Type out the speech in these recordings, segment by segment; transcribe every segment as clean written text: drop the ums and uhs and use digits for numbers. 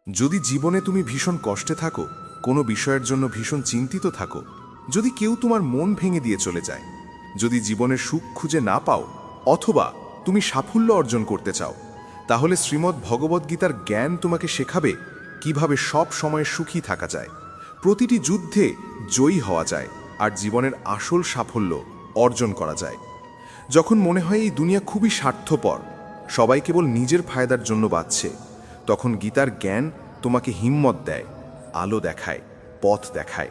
যদি জীবনে তুমি ভীষণ কষ্টে থাকো, কোনো বিষয়ের জন্য ভীষণ চিন্তিত থাকো, যদি কেউ তোমার মন ভেঙে দিয়ে চলে যায়, যদি জীবনের সুখ খুঁজে না পাও, অথবা তুমি সাফল্য অর্জন করতে চাও, তাহলে শ্রীমদ্ ভগবদ্গীতার জ্ঞান তোমাকে শেখাবে কিভাবে সব সময় সুখী থাকা যায়, প্রতিটি যুদ্ধে জয়ী হওয়া যায়, আর জীবনের আসল সাফল্য অর্জন করা যায়। যখন মনে হয় এই দুনিয়া খুবই স্বার্থপর, সবাই কেবল নিজের ফায়দার জন্য বাঁচছে, তখন গীতার জ্ঞান তোমাকে হিম্মত দেয়, আলো দেখায়, পথ দেখায়।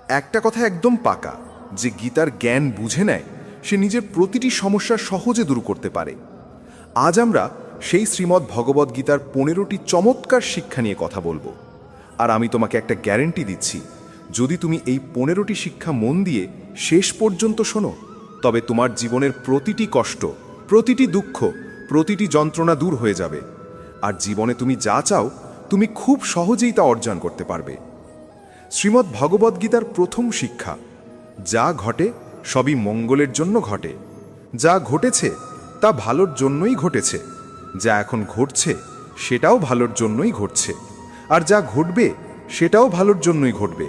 একটা কথা একদম পাকা, যে গীতার জ্ঞান বুঝে নেয়, সে নিজের প্রতিটি সমস্যা সহজে দূর করতে পারে। আজ আমরা সেই শ্রীমদ্ ভগবদ্গীতার 15টি চমৎকার শিক্ষা নিয়ে কথা বলবো। আর আমি তোমাকে একটা গ্যারেন্টি দিচ্ছি, যদি তুমি এই 15টি শিক্ষা মন দিয়ে শেষ পর্যন্ত শোনো, তবে তোমার জীবনের প্রতিটি কষ্ট, প্রতিটি দুঃখ, প্রতিটি যন্ত্রণা দূর হয়ে যাবে। আর জীবনে তুমি যা চাও, তুমি খুব সহজেই তা অর্জন করতে পারবে। শ্রীমদ্ ভগবদ্গীতার প্রথম শিক্ষা, যা ঘটে সবই মঙ্গলের জন্য ঘটে। যা ঘটেছে তা ভালোর জন্যই ঘটেছে, যা এখন ঘটছে সেটাও ভালোর জন্যই ঘটছে, আর যা ঘটবে সেটাও ভালোর জন্যই ঘটবে।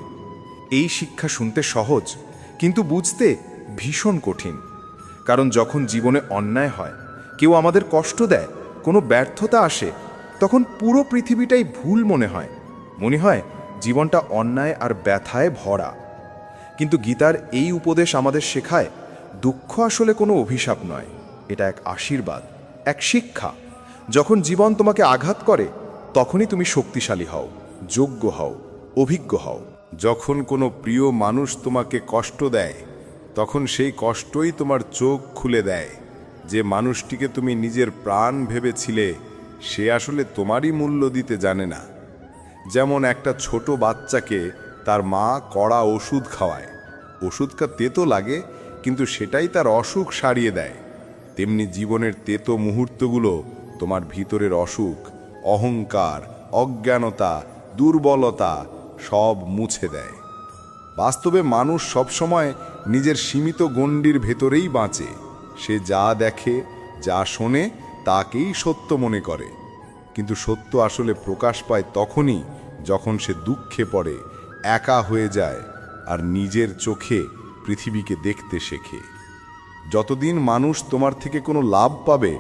এই শিক্ষা শুনতে সহজ, কিন্তু বুঝতে ভীষণ কঠিন। কারণ যখন জীবনে অন্যায় হয়, কেউ আমাদের কষ্ট দেয়, কোনো ব্যর্থতা আসে, তখন পুরো পৃথিবীটাই ভুল মনে হয় জীবনটা অন্যায় আর ব্যথায় ভরা। কিন্তু গীতার এই উপদেশ আমাদের শেখায়, দুঃখ আসলে কোনো অভিশাপ নয়, এটা এক আশীর্বাদ, এক শিক্ষা। যখন জীবন তোমাকে আঘাত করে, তখনই তুমি শক্তিশালী হও, যোগ্য হও, অভিজ্ঞ হও। যখন কোনো প্রিয় মানুষ তোমাকে কষ্ট দেয়, তখন সেই কষ্টই তোমার চোখ খুলে দেয় যে মানুষটিকে তুমি নিজের প্রাণ ভেবেছিলে, সে আসলে তোমারই মূল্য দিতে জানে না। যেমন একটা ছোট বাচ্চাকে তার মা কড়া ওষুধ খাওয়ায়, ওষুধটা তেতো লাগে, কিন্তু সেটাই তার অসুখ সারিয়ে দেয়। তেমনি জীবনের তেতো মুহূর্তগুলো তোমার ভিতরের অসুখ, অহংকার, অজ্ঞানতা, দুর্বলতা সব মুছে দেয়। বাস্তবে মানুষ সবসময় নিজের সীমিত গণ্ডির ভেতরেই বাঁচে। সে যা দেখে, যা শোনে, তাকেই সত্য মনে করে। কিন্তু সত্য আসলে প্রকাশ পায় তখনই যখন সে দুঃখে পড়ে, একা হয়ে যায়, আর নিজের চোখে পৃথিবীকে দেখতে শেখে। যতদিন মানুষ তোমার থেকে কোনো লাভ পাবে,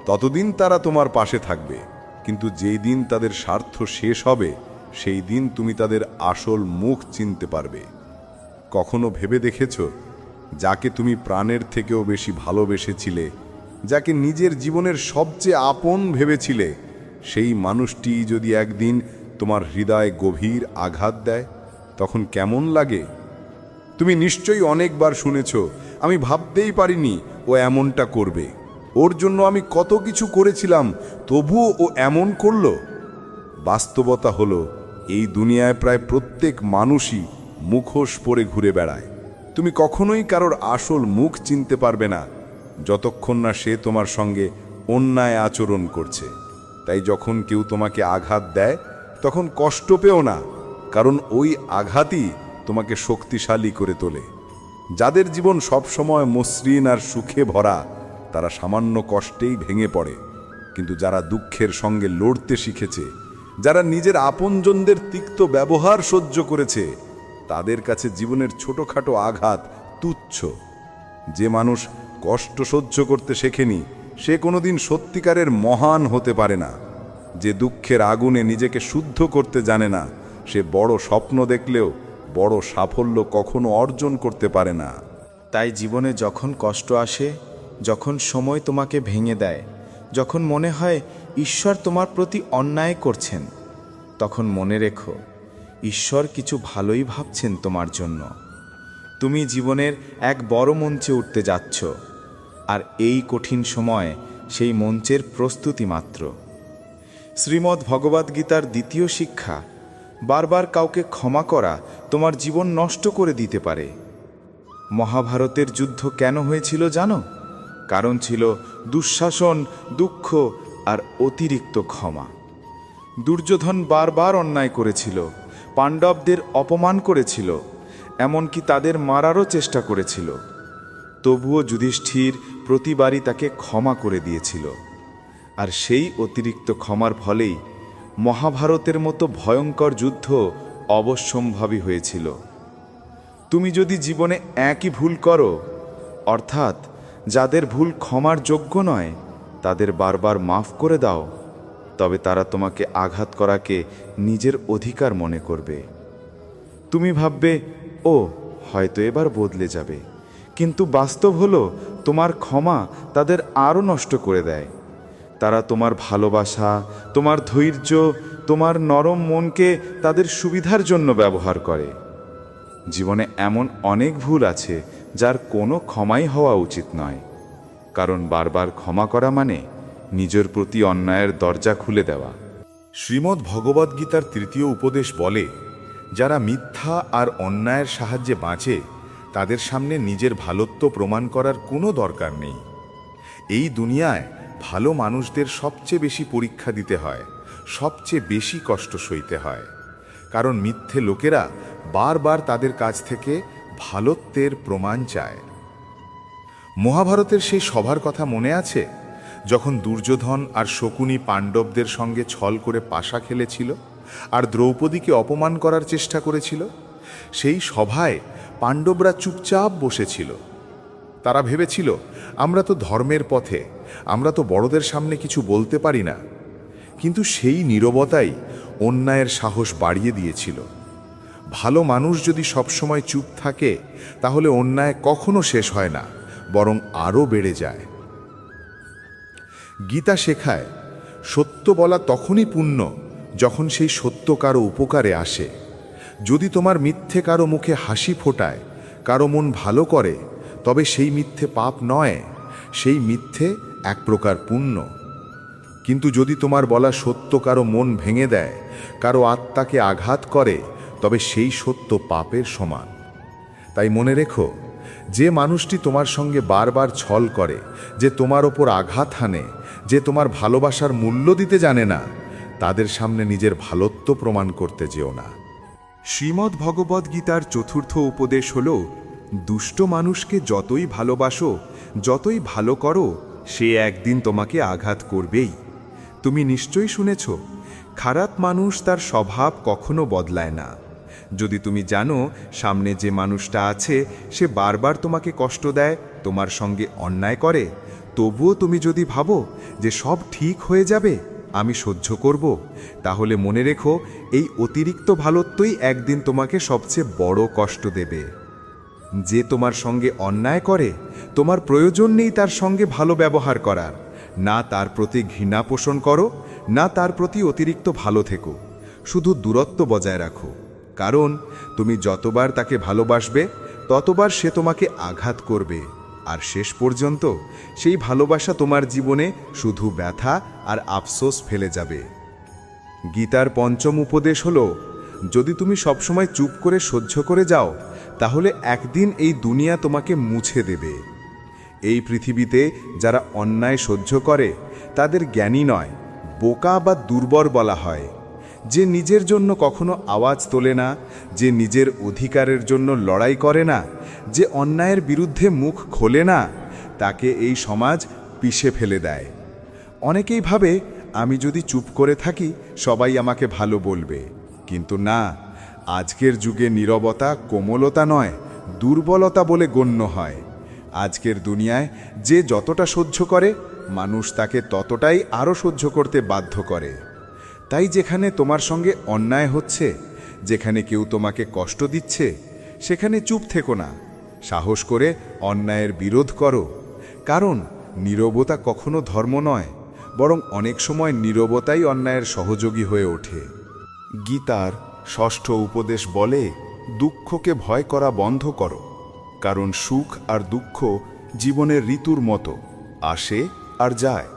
ততদিন তারা তোমার পাশে থাকবে। কিন্তু যেই দিন তাদের স্বার্থ শেষ হবে, সেই দিন তুমি তাদের আসল মুখ চিনতে পারবে। কখনো ভেবে দেখেছ, যাকে তুমি প্রাণের থেকেও বেশি ভালোবেসেছিলে, যাকে নিজের জীবনের সবচেয়ে আপন ভেবেছিলে, সেই মানুষটি যদি একদিন তোমার হৃদয়ে গভীর আঘাত দেয়, তখন কেমন লাগে? তুমি নিশ্চয়ই অনেকবার শুনেছ, আমি ভাবতেই পারিনি ও এমনটা করবে, ওর জন্য আমি কত কিছু করেছিলাম, তবুও ও এমন করলো। বাস্তবতা হলো, এই দুনিয়ায় প্রায় প্রত্যেক মানুষই মুখোশ পরে ঘুরে বেড়ায়। তুমি কখনোই কারোর আসল মুখ চিনতে পারবে না, যতক্ষণ না সে তোমার সঙ্গে অন্যায় আচরণ করছে। তাই যখন কেউ তোমাকে আঘাত দেয়, তখন কষ্ট পেও না, কারণ ওই আঘাতই তোমাকে শক্তিশালী করে তোলে। যাদের জীবন সবসময় মসৃণ আর সুখে ভরা, তারা সামান্য কষ্টেই ভেঙে পড়ে। কিন্তু যারা দুঃখের সঙ্গে লড়তে শিখেছে, যারা নিজের আপনজনদের তিক্ত ব্যবহার সহ্য করেছে, তাদের কাছে জীবনের ছোটখাটো আঘাত তুচ্ছ। যে মানুষ কষ্ট সহ্য করতে শেখেনি, সে কোনোদিন সত্যিকারের মহান হতে পারে না। যে দুঃখের আগুনে নিজেকে শুদ্ধ করতে জানে না, সে বড় স্বপ্ন দেখলেও বড় সাফল্য কখনো অর্জন করতে পারে না। তাই জীবনে যখন কষ্ট আসে, যখন সময় তোমাকে ভেঙে দেয়, যখন মনে হয় ঈশ্বর তোমার প্রতি অন্যায় করছেন, তখন মনে রেখো, ঈশ্বর কিছু ভালোই ভাবছেন তোমার জন্য। তুমি জীবনের এক বড় মঞ্চে উঠতে যাচ্ছ, আর এই কঠিন সময় সেই মঞ্চের প্রস্তুতি মাত্র। শ্রীমদ্ ভগবদ্গীতার দ্বিতীয় শিক্ষা, বারবার কাউকে ক্ষমা করা তোমার জীবন নষ্ট করে দিতে পারে। মহাভারতের যুদ্ধ কেন হয়েছিল জানো? কারণ ছিল দুঃশাসন, দুঃখ আর অতিরিক্ত ক্ষমা। দুর্যোধন বারবার অন্যায় করেছিল, পাণ্ডবদের অপমান করেছিল, এমনকি তাদের মারারও চেষ্টা করেছিল। তবুও যুধিষ্ঠির প্রতিবারই তাকে ক্ষমা করে দিয়েছিল। আর সেই অতিরিক্ত ক্ষমার ফলেই মহাভারতের মতো ভয়ঙ্কর যুদ্ধ অবশ্যম্ভাবী হয়েছিল। তুমি যদি জীবনে একই ভুল করো, অর্থাৎ যাদের ভুল ক্ষমার যোগ্য নয় তাদের বারবার মাফ করে দাও, তবে তারা তোমাকে আঘাত করাকে নিজের অধিকার মনে করবে। তুমি ভাববে, ও হয়তো এবার বদলে যাবে, কিন্তু বাস্তব হলো তোমার ক্ষমা তাদের আরও নষ্ট করে দেয়। তারা তোমার ভালোবাসা, তোমার ধৈর্য, তোমার নরম মনকে তাদের সুবিধার জন্য ব্যবহার করে। জীবনে এমন অনেক ভুল আছে যার কোনো ক্ষমাই হওয়া উচিত নয়, কারণ বারবার ক্ষমা করা মানে নিজের প্রতি অন্যায়ের দরজা খুলে দেওয়া। শ্রীমদ্ ভগবদ্গীতার ৩য় উপদেশ বলে, যারা মিথ্যা আর অন্যায়ের সাহায্যে বাঁচে তাদের সামনে নিজের ভালোত্ব প্রমাণ করার কোনো দরকার নেই। এই দুনিয়ায় ভালো মানুষদের সবচেয়ে বেশি পরীক্ষা দিতে হয়, সবচেয়ে বেশি কষ্ট সইতে হয়, কারণ মিথ্যে লোকেরা বারবার তাদের কাছ থেকে ভালোত্বের প্রমাণ চায়। মহাভারতের সেই সভার কথা মনে আছে, যখন দুর্যোধন আর শকুনি পাণ্ডবদের সঙ্গে ছল করে পাশা খেলেছিল আর দ্রৌপদীকে অপমান করার চেষ্টা করেছিল? সেই সভায় পাণ্ডবরা চুপচাপ বসেছিল। তারা ভেবেছিল, আমরা তো ধর্মের পথে, আমরা তো বড়দের সামনে কিছু বলতে পারি না। কিন্তু সেই নীরবতাই অন্যায়ের সাহস বাড়িয়ে দিয়েছিল। ভালো মানুষ যদি সবসময় চুপ থাকে তাহলে অন্যায় কখনো শেষ হয় না, বরং আরও বেড়ে যায়। গীতা শেখায়, সত্য বলা তখনই পুণ্য যখন সেই সত্য কারো উপকারে আসে। যদি তোমার মিথ্যে কারো মুখে হাসি ফোটায়, কারো মন ভালো করে, তবে সেই মিথ্যে পাপ নয়, সেই মিথ্যে এক প্রকার পুণ্য। কিন্তু যদি তোমার বলা সত্য কারো মন ভেঙে দেয়, কারো আত্মাকে আঘাত করে, তবে সেই সত্য পাপের সমান। তাই মনে রেখো, যে মানুষটি তোমার সঙ্গে বারবার ছল করে, যে তোমার ওপর আঘাত হানে, যে তোমার ভালোবাসার মূল্য দিতে জানে না, তাদের সামনে নিজের ভালোত্ব প্রমাণ করতে যেও না। শ্রীমদ্ ভগবদ্গীতার ৪র্থ উপদেশ হল, দুষ্ট মানুষকে যতই ভালোবাসো, যতই ভালো করো, সে একদিন তোমাকে আঘাত করবেই। তুমি নিশ্চয়ই শুনেছ, খারাপ মানুষ তার স্বভাব কখনো বদলায় না। যদি তুমি জানো সামনে যে মানুষটা আছে সে বারবার তোমাকে কষ্ট দেয়, তোমার সঙ্গে অন্যায় করে, তবুও তুমি যদি ভাবো যে সব ঠিক হয়ে যাবে, আমি সহ্য করব, তাহলে মনে রেখো এই অতিরিক্ত ভালোত্বই একদিন তোমাকে সবচেয়ে বড় কষ্ট দেবে। যে তোমার সঙ্গে অন্যায় করে, তোমার প্রয়োজন নেই তার সঙ্গে ভালো ব্যবহার করার। না তার প্রতি ঘৃণা পোষণ করো, না তার প্রতি অতিরিক্ত ভালো থেকো, শুধু দূরত্ব বজায় রাখো। কারণ তুমি যতবার তাকে ভালোবাসবে ততবার সে তোমাকে আঘাত করবে, আর শেষ পর্যন্ত সেই ভালোবাসা তোমার জীবনে শুধু ব্যথা আর আফসোস ফেলে যাবে। গীতার ৫ম উপদেশ হল, যদি তুমি সবসময় চুপ করে সহ্য করে যাও, তাহলে একদিন এই দুনিয়া তোমাকে মুছে দেবে। এই পৃথিবীতে যারা অন্যায় সহ্য করে তাদের জ্ঞানী নয়, বোকা বা দুর্বল বলা হয়। যে নিজের জন্য কখনো আওয়াজ তোলে না, যে নিজের অধিকারের জন্য লড়াই করে না, যে অন্যায়ের বিরুদ্ধে মুখ খোলে না, তাকে এই সমাজ পিষে ফেলে দেয়। অনেকেই ভাবে, আমি যদি চুপ করে থাকি সবাই আমাকে ভালো বলবে, কিন্তু না, আজকের যুগে নীরবতা কোমলতা নয়, দুর্বলতা বলে গণ্য হয়। আজকের দুনিয়ায় যে যতটা সহ্য করে, মানুষ তাকে ততটাই আরও সহ্য করতে বাধ্য করে। তাই যেখানে তোমার সঙ্গে অন্যায় হচ্ছে, যেখানে কেউ তোমাকে কষ্ট দিচ্ছে, সেখানে চুপ থেকো না, সাহস করে অন্যায়ের বিরোধ করো। কারণ নীরবতা কখনো ধর্ম নয়, বরং অনেক সময় নীরবতাই অন্যায়ের সহযোগী হয়ে ওঠে। গীতার ৬ষ্ঠ উপদেশ বলে, দুঃখকে ভয় করা বন্ধ করো, কারণ সুখ আর দুঃখ জীবনের ঋতুর মতো আসে আর যায়।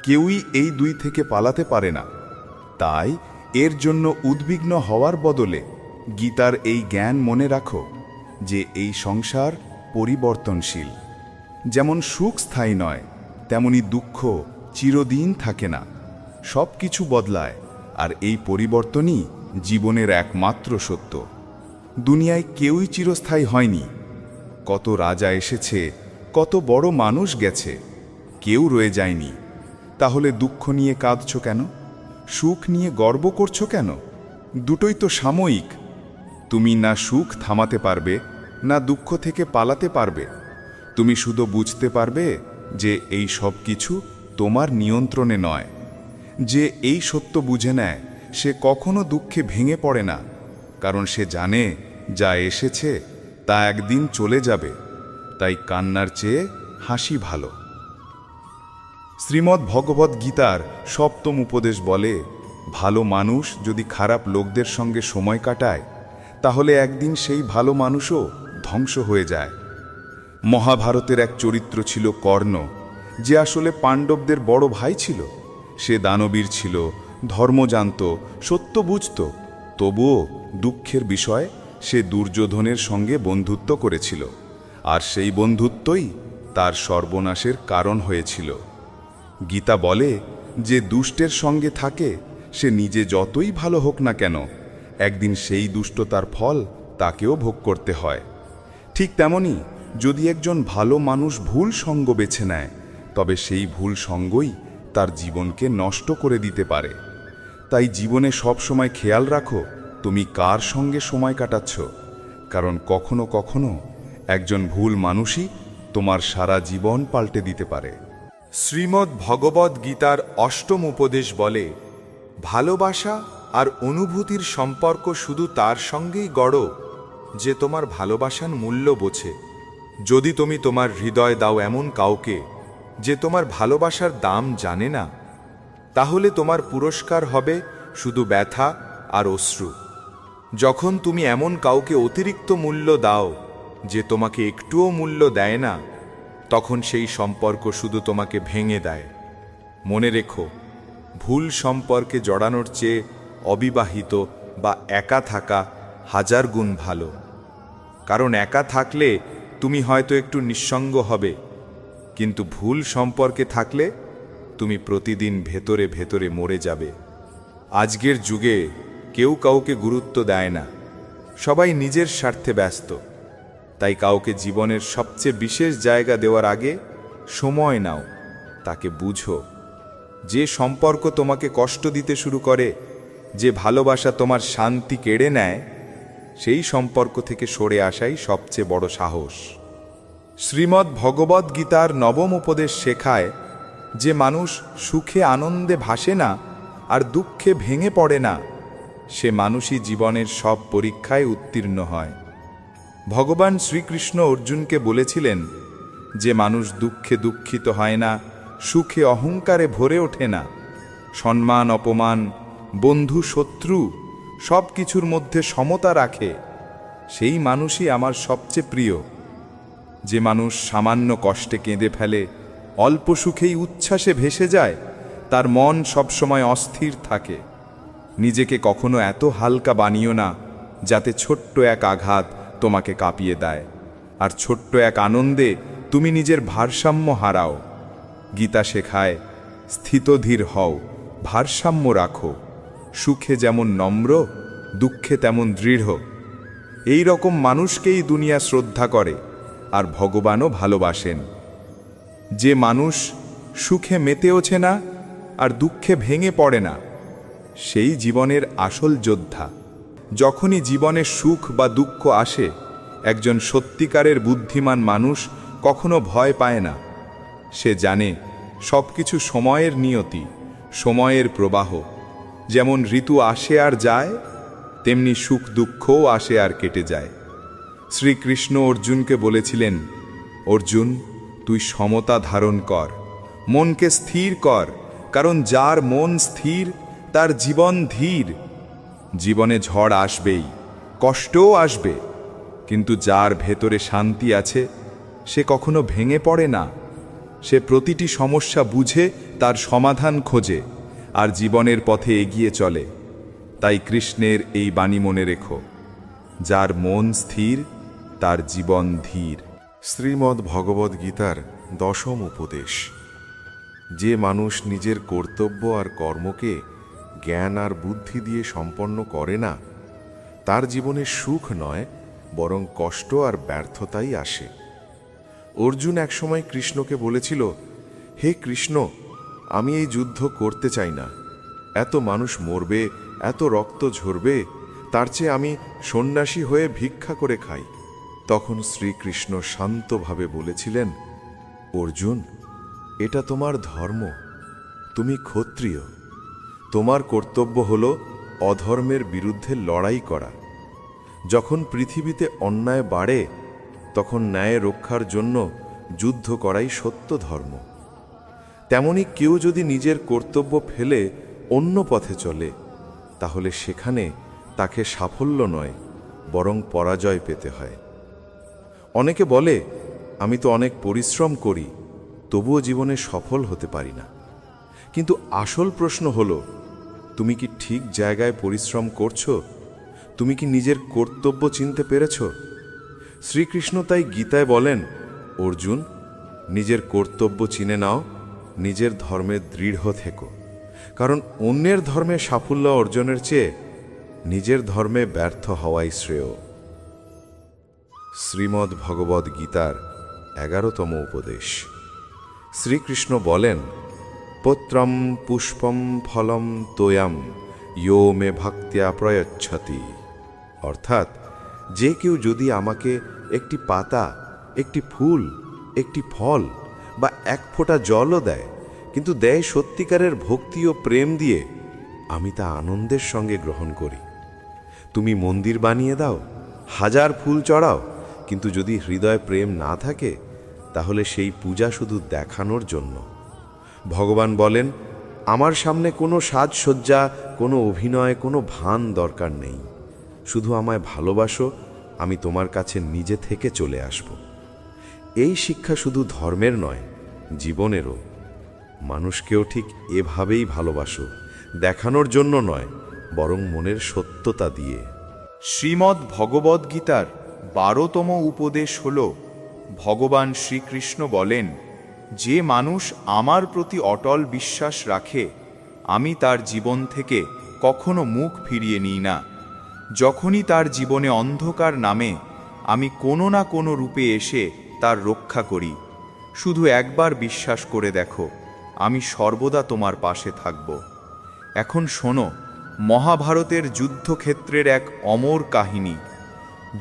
কেউই এই দুই থেকে পালাতে পারে না। তাই এর জন্য উদ্বিগ্ন হওয়ার বদলে গীতার এই জ্ঞান মনে রাখো যে এই সংসার পরিবর্তনশীল। যেমন সুখ স্থায়ী নয়, তেমনি দুঃখ চিরদিন থাকে না। সব কিছু বদলায়, আর এই পরিবর্তনই জীবনের একমাত্র সত্য। দুনিয়ায় কেউই চিরস্থায়ী হয়নি। কত রাজা এসেছে, কত বড় মানুষ গেছে, কেউ রয়ে যায়নি। তাহলে দুঃখ নিয়ে কাঁদছ কেন? সুখ নিয়ে গর্ব করছো কেন? দুটোই তো সাময়িক। তুমি না সুখ থামাতে পারবে, না দুঃখ থেকে পালাতে পারবে। তুমি শুধু বুঝতে পারবে যে এই সব কিছু তোমার নিয়ন্ত্রণে নয়। যে এই সত্য বুঝে নেয় সে কখনো দুঃখে ভেঙে পড়ে না, কারণ সে জানে যা এসেছে তা একদিন চলে যাবে। তাই কান্নার চেয়ে হাসি ভালো। শ্রীমদ্ ভগবদ্ গীতার সপ্তম উপদেশ বলে, ভালো মানুষ যদি খারাপ লোকদের সঙ্গে সময় কাটায় তাহলে একদিন সেই ভালো মানুষও ধ্বংস হয়ে যায়। মহাভারতের এক চরিত্র ছিল কর্ণ, যে আসলে পাণ্ডবদের বড় ভাই ছিল। সে দানবীর ছিল, ধর্ম জানত, সত্য বুঝত। তবুও দুঃখের বিষয় সে দুর্যোধনের সঙ্গে বন্ধুত্ব করেছিল, আর সেই বন্ধুত্বই তার সর্বনাশের কারণ হয়েছিল। গীতা বলে, যে দুষ্টের সঙ্গে থাকে সে নিজে যতই ভালো হোক না কেন, একদিন সেই দুষ্টতার ফল তাকেও ভোগ করতে হয়। ঠিক তেমনি যদি একজন ভালো মানুষ ভুল সঙ্গ বেছে নেয়, তবে সেই ভুল সঙ্গই তার জীবনকে নষ্ট করে দিতে পারে। তাই জীবনে সবসময় খেয়াল রাখো তুমি কার সঙ্গে সময় কাটাচ্ছ, কারণ কখনো কখনো একজন ভুল মানুষই তোমার সারা জীবন পাল্টে দিতে পারে। শ্রীমদ্ ভগবদ্ গীতার অষ্টম উপদেশ বলে, ভালোবাসা আর অনুভূতির সম্পর্ক শুধু তার সঙ্গেই গড়ো যে তোমার ভালোবাসার মূল্য বোঝে। যদি তুমি তোমার হৃদয় দাও এমন কাউকে যে তোমার ভালোবাসার দাম জানে না, তাহলে তোমার পুরস্কার হবে শুধু ব্যথা আর অশ্রু। যখন তুমি এমন কাউকে অতিরিক্ত মূল্য দাও যে তোমাকে একটুও মূল্য দেয় না, তখন সেই সম্পর্ক শুধু তোমাকে ভেঙে দেয়। মনে রেখো, ভুল সম্পর্কে জড়ানোর চেয়ে অবিবাহিত বা একা থাকা হাজার গুণ ভালো। কারণ একা থাকলে তুমি হয়তো একটু নিঃসঙ্গ হবে, কিন্তু ভুল সম্পর্কে থাকলে তুমি প্রতিদিন ভেতরে ভেতরে মরে যাবে। আজকের যুগে কেউ কাউকে গুরুত্ব দেয় না, সবাই নিজের স্বার্থে ব্যস্ত। তাই কাউকে জীবনের সবচেয়ে বিশেষ জায়গা দেওয়ার আগে সময় নাও, তাকে বুঝো। যে সম্পর্ক তোমাকে কষ্ট দিতে শুরু করে, যে ভালোবাসা তোমার শান্তি কেড়ে নেয়, সেই সম্পর্ক থেকে সরে আসাই সবচেয়ে বড় সাহস। শ্রীমদ্ ভগবদ্ গীতার নবম উপদেশ শেখায় যে মানুষ সুখে আনন্দে ভাসে না আর দুঃখে ভেঙে পড়ে না, সে মানুষই জীবনের সব পরীক্ষায় উত্তীর্ণ হয়। ভগবান শ্রীকৃষ্ণ অর্জুনকে বলেছিলেন, যে মানুষ দুঃখে দুঃখিত হয় না, সুখে অহংকারে ভরে ওঠে না, সম্মান অপমান, বন্ধু শত্রু সব কিছুর মধ্যে সমতা রাখে, সেই মানুষই আমার সবচেয়ে প্রিয়। যে মানুষ সামান্য কষ্টে কেঁদে ফেলে, অল্প সুখেই উচ্ছ্বাসে ভেসে যায়, তার মন সবসময় অস্থির থাকে। নিজেকে কখনো এত হালকা বানিও না যাতে ছোট্ট এক আঘাত তোমাকে কাঁপিয়ে দেয়, আর ছোট্ট এক আনন্দে তুমি নিজের ভারসাম্য হারাও। গীতা শেখায়, স্থিতধীর হও, ভারসাম্য রাখো। সুখে যেমন নম্র, দুঃখে তেমন দৃঢ়। এই রকম মানুষকেই দুনিয়া শ্রদ্ধা করে আর ভগবানও ভালোবাসেন। যে মানুষ সুখে মেতে ওঠে না আর দুঃখে ভেঙে পড়ে না, সেই জীবনের আসল যোদ্ধা। যখনই জীবনে সুখ বা দুঃখ আসে, একজন সত্যিকারের বুদ্ধিমান মানুষ কখনো ভয় পায় না। সে জানে সবকিছু সময়ের নিয়তি, সময়ের প্রবাহ। যেমন ঋতু আসে আর যায়, তেমনি সুখ দুঃখও আসে আর কেটে যায়। শ্রীকৃষ্ণ অর্জুনকে বলেছিলেন, অর্জুন, তুই সমতা ধারণ কর, মনকে স্থির কর, কারণ যার মন স্থির তার জীবন ধীর। জীবনে ঝড় আসবেই, কষ্টও আসবে, কিন্তু যার ভেতরে শান্তি আছে সে কখনো ভেঙে পড়ে না। সে প্রতিটি সমস্যা বুঝে তার সমাধান খোঁজে আর জীবনের পথে এগিয়ে চলে। তাই কৃষ্ণের এই বাণী মনে রেখো, যার মন স্থির তার জীবন ধীর। শ্রীমদ্ ভগবদ্ গীতার দশম উপদেশ, যে মানুষ নিজের কর্তব্য আর কর্মকে জ্ঞান আর বুদ্ধি দিয়ে সম্পন্ন করে না, তার জীবনে সুখ নয় বরং কষ্ট আর ব্যর্থতাই আসে। অর্জুন একসময় কৃষ্ণকে বলেছিল, হে কৃষ্ণ, আমি এই যুদ্ধ করতে চাই না, এত মানুষ মরবে, এত রক্ত ঝরবে, তার চেয়ে আমি সন্ন্যাসী হয়ে ভিক্ষা করে খাই। তখন শ্রীকৃষ্ণ শান্তভাবে বলেছিলেন, অর্জুন, এটা তোমার ধর্ম, তুমি ক্ষত্রিয়, তোমার কর্তব্য হল অধর্মের বিরুদ্ধে লড়াই করা। যখন পৃথিবীতে অন্যায় বাড়ে তখন ন্যায় রক্ষার জন্য যুদ্ধ করাই সত্য ধর্ম। তেমনি কেউ যদি নিজের কর্তব্য ফেলে অন্য পথে চলে তাহলে সেখানে তাকে সাফল্য নয় বরং পরাজয় পেতে হয়। অনেকে বলে, আমি তো অনেক পরিশ্রম করি, তবুও জীবনে সফল হতে পারি না। কিন্তু আসল প্রশ্ন হলো, তুমি কি ঠিক জায়গায় পরিশ্রম করছো? তুমি কি নিজের কর্তব্য চিনতে পেরেছ? শ্রীকৃষ্ণ তাই গীতায় বলেন, অর্জুন, নিজের কর্তব্য চিনে নাও, নিজের ধর্মে দৃঢ় থেকো, কারণ অন্যের ধর্মে সাফল্য অর্জনের চেয়ে নিজের ধর্মে ব্যর্থ হওয়াই শ্রেয়। শ্রীমদ্ ভগবদ গীতার 11তম উপদেশ। শ্রীকৃষ্ণ বলেন, পত্রম পুষ্পম ফলম তোয়াম ইয়ো মে ভক্ত্যা প্রয়চ্ছতি। অর্থাৎ, যে কেউ যদি আমাকে একটি পাতা, একটি ফুল, একটি ফল বা এক ফোঁটা জলও দেয়, কিন্তু দেয় সত্যিকারের ভক্তি ও প্রেম দিয়ে, আমি তা আনন্দের সঙ্গে গ্রহণ করি। তুমি মন্দির বানিয়ে দাও, হাজার ফুল চড়াও, কিন্তু যদি হৃদয় প্রেম না থাকে তাহলে সেই পূজা শুধু দেখানোর জন্য। ভগবান বলেন, আমার সামনে কোনো সাজসজ্জা, কোনো অভিনয়, কোনো ভান দরকার নেই। শুধু আমায় ভালোবাসো, আমি তোমার কাছে নিজে থেকে চলে আসব। এই শিক্ষা শুধু ধর্মের নয়, জীবনেরও। মানুষকেও ঠিক এভাবেই ভালোবাসো, দেখানোর জন্য নয়, বরং মনের সত্যতা দিয়ে। শ্রীমদ্ ভগবদ গীতার 12তম উপদেশ হল, ভগবান শ্রীকৃষ্ণ বলেন, যে মানুষ আমার প্রতি অটল বিশ্বাস রাখে, আমি তার জীবন থেকে কখনো মুখ ফিরিয়ে নিই না। যখনই তার জীবনে অন্ধকার নামে, আমি কোনো না কোনো রূপে এসে তার রক্ষা করি। শুধু একবার বিশ্বাস করে দেখো, আমি সর্বদা তোমার পাশে থাকব। এখন শোনো মহাভারতের যুদ্ধক্ষেত্রের এক অমর কাহিনী।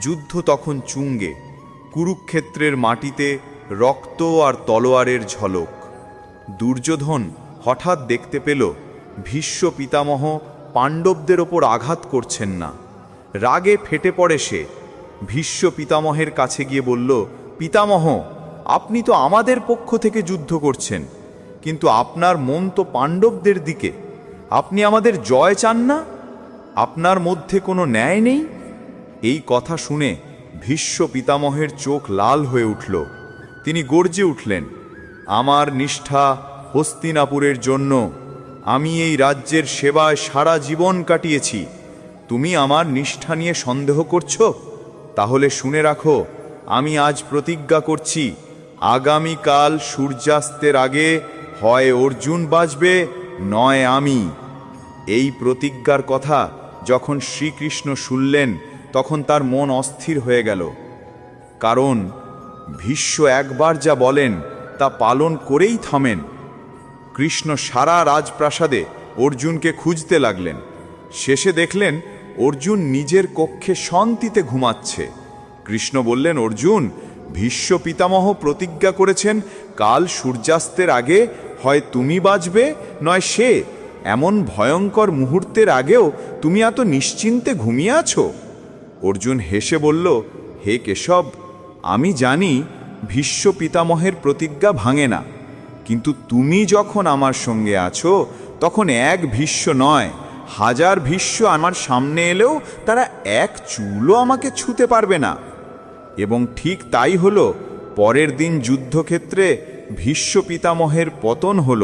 যুদ্ধ তখন চুঙ্গে, কুরুক্ষেত্রের মাটিতে রক্ত আর তলোয়ারের ঝলক। দুর্যোধন হঠাৎ দেখতে পেল ভীষ্ম পিতামহ পাণ্ডবদের ওপর আঘাত করছেন না। রাগে ফেটে পড়ে সে। ভীষ্ম পিতামহের কাছে গিয়ে বলল, পিতামহ, আপনি তো আমাদের পক্ষ থেকে যুদ্ধ করছেন, কিন্তু আপনার মন তো পাণ্ডবদের দিকে। আপনি আমাদের জয় চান না? আপনার মধ্যে কোনো ন্যায় নেই? এই কথা শুনে ভীষ্ম পিতামহের চোখ লাল হয়ে উঠল। তিনি গর্জে উঠলেন, আমার নিষ্ঠা হস্তিনাপুরের জন্য। আমি এই রাজ্যের সেবায় সারা জীবন কাটিয়েছি। তুমি আমার নিষ্ঠা নিয়ে সন্দেহ করছো? তাহলে শুনে রাখো, আমি আজ প্রতিজ্ঞা করছি, আগামীকাল সূর্যাস্তের আগে হয় অর্জুন বাঁচবে, নয় আমি। এই প্রতিজ্ঞার কথা যখন শ্রীকৃষ্ণ শুনলেন তখন তার মন অস্থির হয়ে গেল। কারণ ভীষ্ম একবার যা বলেন তা পালন করেই থামেন। কৃষ্ণ সারা রাজপ্রাসাদে অর্জুনকে খুঁজতে লাগলেন। শেষে দেখলেন অর্জুন নিজের কক্ষে শান্তিতে ঘুমাচ্ছে। কৃষ্ণ বললেন, অর্জুন, ভীষ্ম পিতামহ প্রতিজ্ঞা করেছেন কাল সূর্যাস্তের আগে হয় তুমি বাঁচবে, নয় সে। এমন ভয়ঙ্কর মুহূর্তের আগেও তুমি এত নিশ্চিন্তে ঘুমিয়ে আছো? অর্জুন হেসে বলল, হে কেশব, আমি জানি ভীষ্ম পিতামহের প্রতিজ্ঞা ভাঙে না, কিন্তু তুমি যখন আমার সঙ্গে আছো তখন এক ভীষ্ম নয়, হাজার ভীষ্ম আমার সামনে এলেও তারা এক চুলও আমাকে ছুঁতে পারবে না। এবং ঠিক তাই হলো। পরের দিন যুদ্ধক্ষেত্রে ভীষ্ম পিতামহের পতন হল,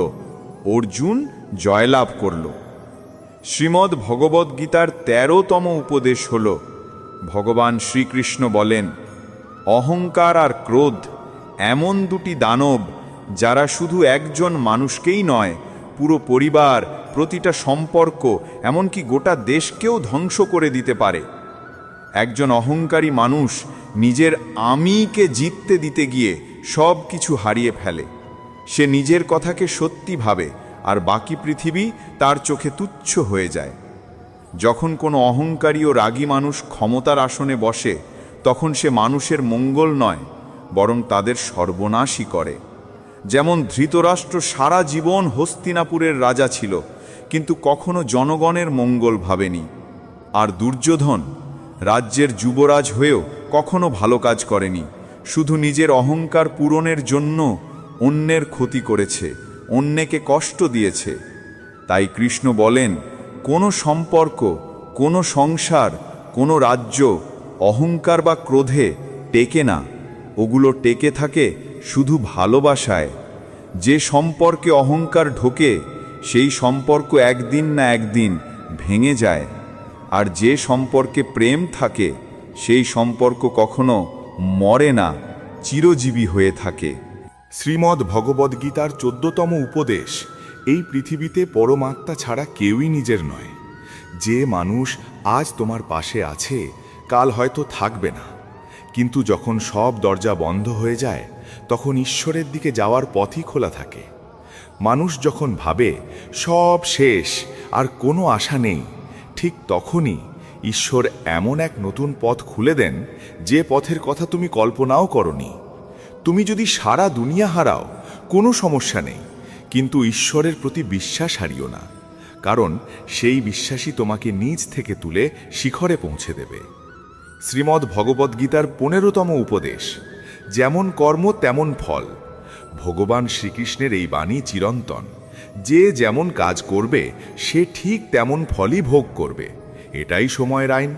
অর্জুন জয়লাভ করল। শ্রীমদ্ ভগবদ গীতার 13তম উপদেশ হল, ভগবান শ্রীকৃষ্ণ বলেন, অহংকার আর ক্রোধ এমন দুটি দানব যারা শুধু একজন মানুষকেই নয়, পুরো পরিবার, প্রতিটা সম্পর্ক, এমনকি গোটা দেশকেও ধ্বংস করে দিতে পারে। একজন অহংকারী মানুষ নিজের আমিকে জিততে দিতে গিয়ে সব কিছু হারিয়ে ফেলে। সে নিজের কথাকে সত্যি ভাবে আর বাকি পৃথিবী তার চোখে তুচ্ছ হয়ে যায়। যখন কোনো অহংকারী ও রাগী মানুষ ক্ষমতার আসনে বসে, তখন সে মানুষের মঙ্গল নয়, বরং তাদের সর্বনাশই করে। যেমন ধৃতরাষ্ট্র সারা জীবন হস্তিনাপুরের রাজা ছিল, কিন্তু কখনো জনগণের মঙ্গল ভাবেনি। আর দুর্যোধন রাজ্যের যুবরাজ হয়েও কখনো ভালো কাজ করেনি, শুধু নিজের অহংকার পূরণের জন্য অন্যের ক্ষতি করেছে, অন্যকে কষ্ট দিয়েছে। তাই কৃষ্ণ বলেন, কোনো সম্পর্ক, কোনো সংসার, কোনো রাজ্য অহংকার বা ক্রোধে টেকে না, ওগুলো টেকে থাকে শুধু ভালোবাসায়। যে সম্পর্কে অহংকার ঢোকে সেই সম্পর্ক একদিন না একদিন ভেঙে যায়, আর যে সম্পর্কে প্রেম থাকে সেই সম্পর্ক কখনো মরে না, চিরজীবী হয়ে থাকে। শ্রীমদ্ ভগবদ্গীতার 14তম উপদেশ, এই পৃথিবীতে পরমাত্মা ছাড়া কেউই নিজের নয়। যে মানুষ আজ তোমার পাশে আছে, কাল হয়তো থাকবে না, কিন্তু যখন সব দরজা বন্ধ হয়ে যায় তখন ঈশ্বরের দিকে যাওয়ার পথই খোলা থাকে। মানুষ যখন ভাবে সব শেষ আর কোনো আশা নেই, ঠিক তখনই ঈশ্বর এমন এক নতুন পথ খুলে দেন, যে পথের কথা তুমি কল্পনাও করনি। তুমি যদি সারা দুনিয়া হারাও, কোনো সমস্যা নেই, কিন্তু ঈশ্বরের প্রতি বিশ্বাস হারিও না, কারণ সেই বিশ্বাসই তোমাকে নিজ থেকে তুলে শিখরে পৌঁছে দেবে। শ্রীমদ্ ভগবদ্গীতার 15তম উপদেশ, যেমন কর্ম তেমন ফল। ভগবান শ্রীকৃষ্ণের এই বাণী চিরন্তন। যে যেমন কাজ করবে সে ঠিক তেমন ফলই ভোগ করবে, এটাই সময়ের আইন।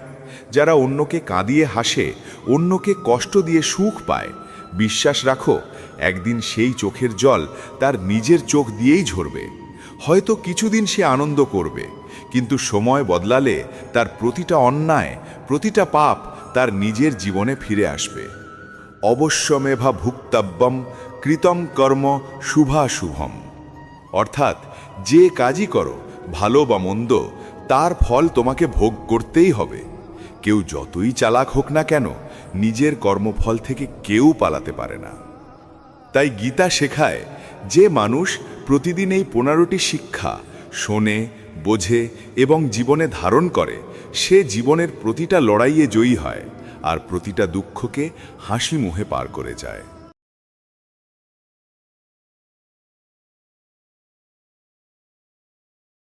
যারা অন্যকে কাঁদিয়ে হাসে, অন্যকে কষ্ট দিয়ে সুখ পায়, বিশ্বাস রাখো একদিন সেই চোখের জল তার নিজের চোখ দিয়েই ঝরবে। হয়তো কিছুদিন সে আনন্দ করবে, কিন্তু সময় বদলালে তার প্রতিটা অন্যায়, প্রতিটা পাপ তার নিজের জীবনে ফিরে আসবে। অবশ্যমেভা ভুক্তব্যম কৃতম কর্ম শুভাশুভম। অর্থাৎ যে কাজই করো, ভালো বা মন্দ, তার ফল তোমাকে ভোগ করতেই হবে। কেউ যতই চালাক হোক না কেন, নিজের কর্মফল থেকে কেউ পালাতে পারে না। তাই গীতা শেখায়, যে মানুষ প্রতিদিন এই 15টি শিক্ষা শোনে, বোঝে এবং জীবনে ধারণ করে, সে জীবনের প্রতিটা লড়াইয়ে জয়ী হয় আর প্রতিটা দুঃখকে হাসি মুখে পার করে যায়।